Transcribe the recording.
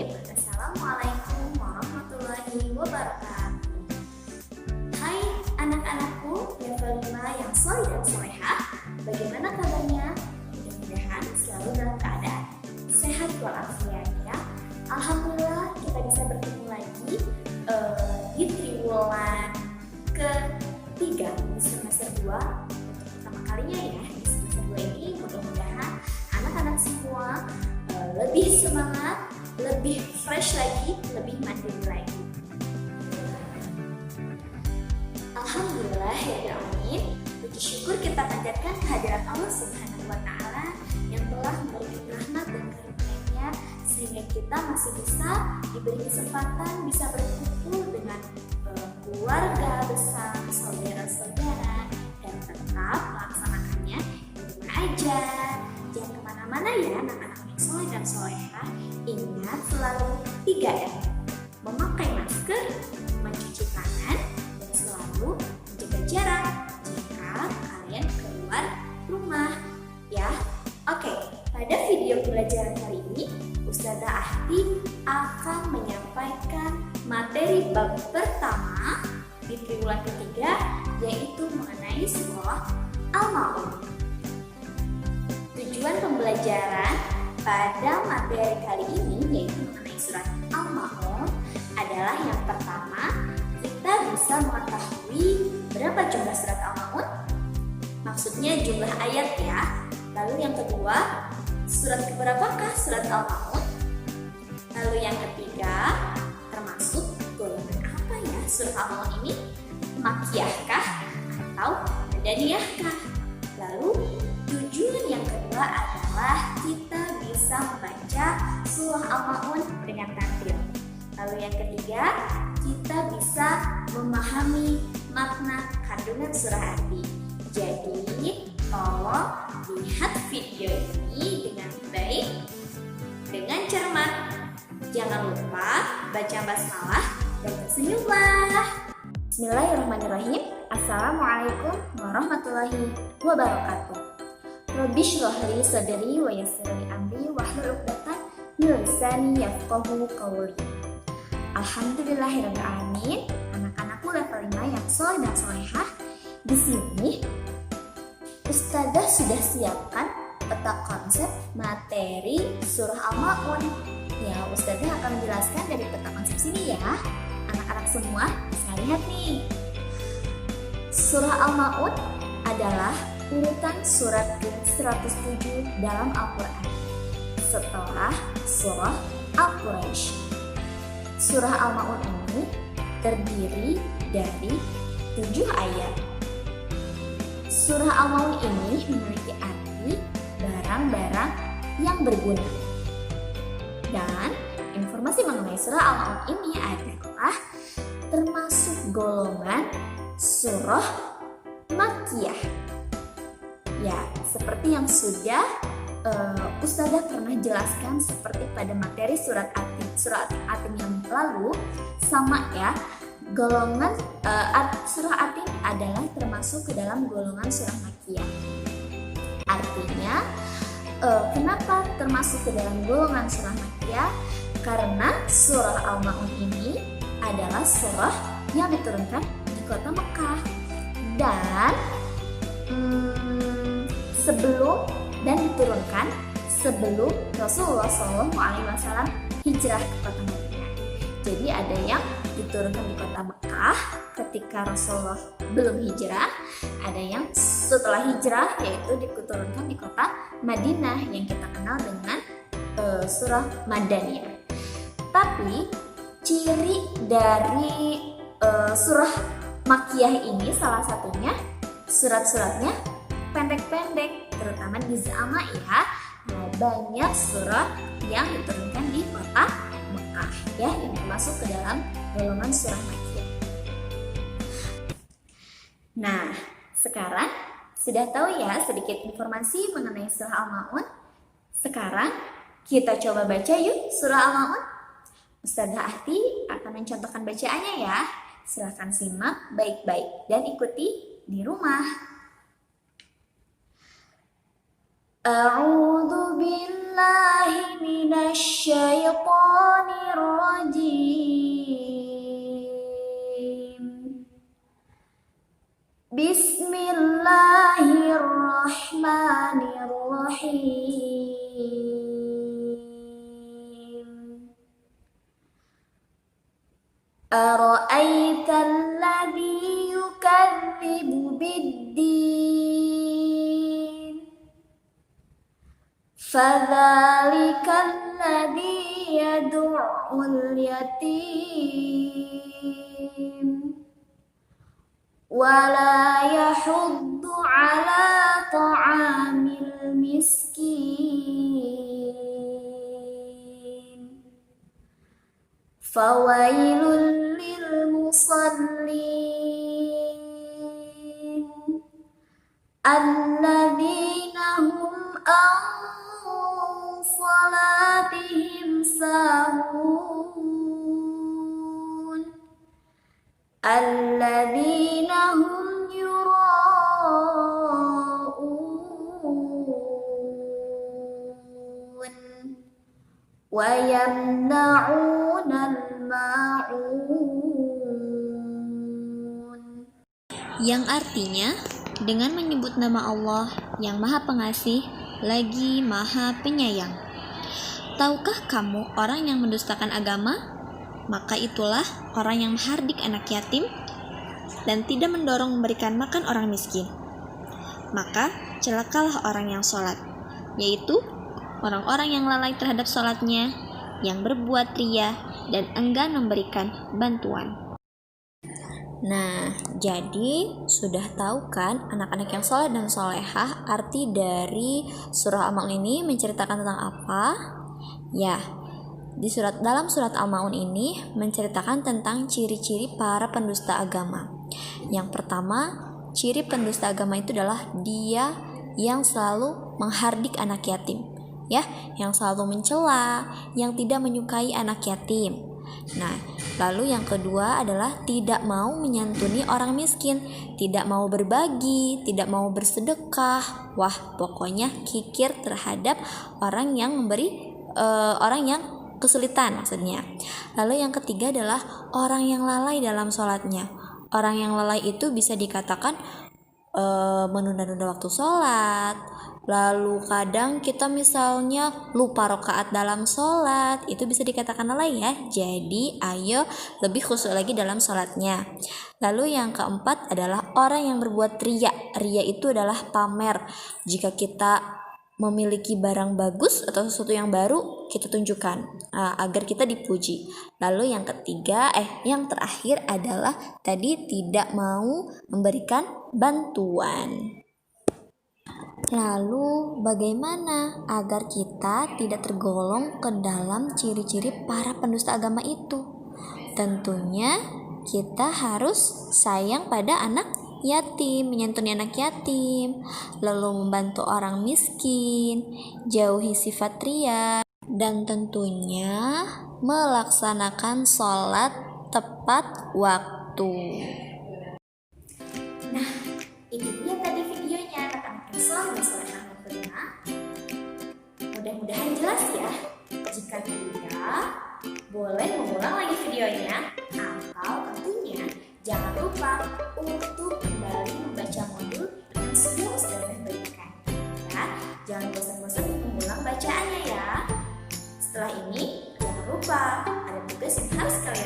Assalamualaikum warahmatullahi wabarakatuh. Hai anak-anakku level 5 yang soleh dan solehah. Bagaimana kabarnya? Mudah-mudahan selalu dalam keadaan sehat walafiat ya. Alhamdulillah kita bisa bertemu lagi di triwulan ketiga di semester 2 untuk pertama kalinya ya. Di semester 2 ini mudah-mudahan anak-anak semua lebih semangat, lebih fresh lagi, lebih mandiri lagi. Alhamdulillah ya amin. Puji syukur kita panjatkan kehadiran Allah Subhanahu wa taala yang telah memberikan rahmat dan karunia-Nya sehingga kita masih bisa diberi kesempatan bisa berkumpul dengan keluarga besar, saudara-saudara dan tetap melaksanakannya di rumah aja. Jangan kemana-mana ya anak-anak yang soleh dan solehah. Ingat selalu 3M: memakai masker, mencuci tangan, dan selalu menjaga jarak jika kalian keluar rumah ya. Oke, pada video pelajaran kali ini Ustazah Ahti akan menyampaikan materi bab pertama di triwulan ketiga, yaitu mengenai surah Al-Ma'un. Tujuan pembelajaran pada materi kali ini yaitu mengenai surat Al-Ma'un adalah yang pertama, kita bisa mengetahui berapa jumlah surat Al-Ma'un, maksudnya jumlah ayat ya. Lalu yang kedua, surat keberapakah surat Al-Ma'un? Lalu yang ketiga, termasuk golongan apa ya surat Al-Ma'un ini? Makkiyahkah atau madaniyahkah? Lalu tujuan yang kedua adalah kita bisa membaca surah Al-Ma'un dengan tartil. Lalu yang ketiga, kita bisa memahami makna kandungan surah arti. Jadi, tolong lihat video ini dengan baik, dengan cermat. Jangan lupa baca basmalah dan tersenyumlah. Bismillahirrahmanirrahim. Assalamualaikum warahmatullahi wabarakatuh. Rabbi shrah li sadri wa yassir li amri wahlul 'uqdatam min lisani yafqahu qawli. Alhamdulillahirabbil alamin. Anak-anakku level 5 yang soleh dan solehah. Di sini Ustazah sudah siapkan peta konsep materi surah Al-Ma'un. Ya, Ustazah akan menjelaskan dari peta konsep sini ya. Anak-anak semua bisa lihat nih. Surah Al-Ma'un adalah urutan surat ke-107 dalam Al-Quran setelah surah Al-Quraisy. Surah Al-Ma'un ini terdiri dari 7 ayat. Surah Al-Ma'un ini memiliki arti barang-barang yang berguna. Dan informasi mengenai surah Al-Ma'un ini adalah termasuk golongan surah Makkiyah. Ya, seperti yang sudah Ustazah pernah jelaskan seperti pada materi surah Atim yang lalu, sama ya. Golongan surah Atim adalah termasuk ke dalam golongan surah Makkiyah. Artinya, kenapa termasuk ke dalam golongan surah Makkiyah? Karena surah Al-Ma'un ini adalah surah yang diturunkan di kota Mekah. Dan diturunkan sebelum Rasulullah SAW hijrah ke kota Madinah. Jadi ada yang diturunkan di kota Mekah ketika Rasulullah belum hijrah, ada yang setelah hijrah yaitu diturunkan di kota Madinah yang kita kenal dengan surah Madaniyah. Tapi ciri dari surah Makkiyah ini salah satunya surat-suratnya pendek-pendek, terutama di Zama ya. Banyak surat yang diturunkan di kota Mekah ya, yang termasuk ke dalam golongan surah Makkiyah. Nah, sekarang sudah tahu ya sedikit informasi mengenai surah Al-Ma'un. Sekarang kita coba baca yuk surah Al-Ma'un. Ustazah Ahti akan mencontohkan bacaannya ya. Silahkan simak baik-baik dan ikuti di rumah. A'udzu billahi minasy syaithanir rajim. Bismillahirrahmanirrahim. Ara'aital ladzi yukadzibu bid-din fadzalikal ladzi yad'ul yatim wala yahuddu ala ta'amil miskin fawailul lil musallin alladzina hum an salatihim sahun alladzina hum yura'un wa yamna'unal ma'un. Yang artinya, dengan menyebut nama Allah yang Maha Pengasih lagi Maha Penyayang. Tahukah kamu orang yang mendustakan agama? Maka itulah orang yang menghardik anak yatim dan tidak mendorong memberikan makan orang miskin. Maka celakalah orang yang sholat, yaitu orang-orang yang lalai terhadap sholatnya, yang berbuat ria dan enggan memberikan bantuan. Nah, jadi sudah tahu kan anak-anak yang soleh dan solehah arti dari surah Al-Ma'un ini menceritakan tentang apa? Ya, dalam surat Al-Ma'un ini menceritakan tentang ciri-ciri para pendusta agama. Yang pertama, ciri pendusta agama itu adalah dia yang selalu menghardik anak yatim, ya, yang selalu mencela, yang tidak menyukai anak yatim. Nah, lalu yang kedua adalah tidak mau menyantuni orang miskin, tidak mau berbagi, tidak mau bersedekah. Wah, pokoknya kikir terhadap orang yang memberi, orang yang kesulitan maksudnya. Lalu yang ketiga adalah orang yang lalai dalam sholatnya. Orang yang lalai itu bisa dikatakan menunda-nunda waktu sholat. Lalu kadang kita misalnya lupa rakaat dalam sholat, itu bisa dikatakan lalai ya. Jadi ayo lebih khusyuk lagi dalam sholatnya. Lalu yang keempat adalah orang yang berbuat ria. Ria itu adalah pamer. Jika kita memiliki barang bagus atau sesuatu yang baru, kita tunjukkan agar kita dipuji. Lalu yang yang terakhir adalah tadi tidak mau memberikan bantuan. Lalu bagaimana agar kita tidak tergolong ke dalam ciri-ciri para pendusta agama itu? Tentunya kita harus sayang pada anak yatim, menyantuni anak yatim, lalu membantu orang miskin, jauhi sifat ria, dan tentunya melaksanakan sholat tepat waktu. Nah, ini dia tadi videonya anak-anak yang soleh dan solehah muslimah. Mudah-mudahan jelas ya. Jika tidak, boleh mengulang lagi videonya, atau tentunya jangan lupa untuk kembali membaca modul yang sudah Ustazah berikan. Ya, jangan bosan-bosan mengulang bacaannya ya. Setelah ini, jangan lupa ada tugas yang harus kalian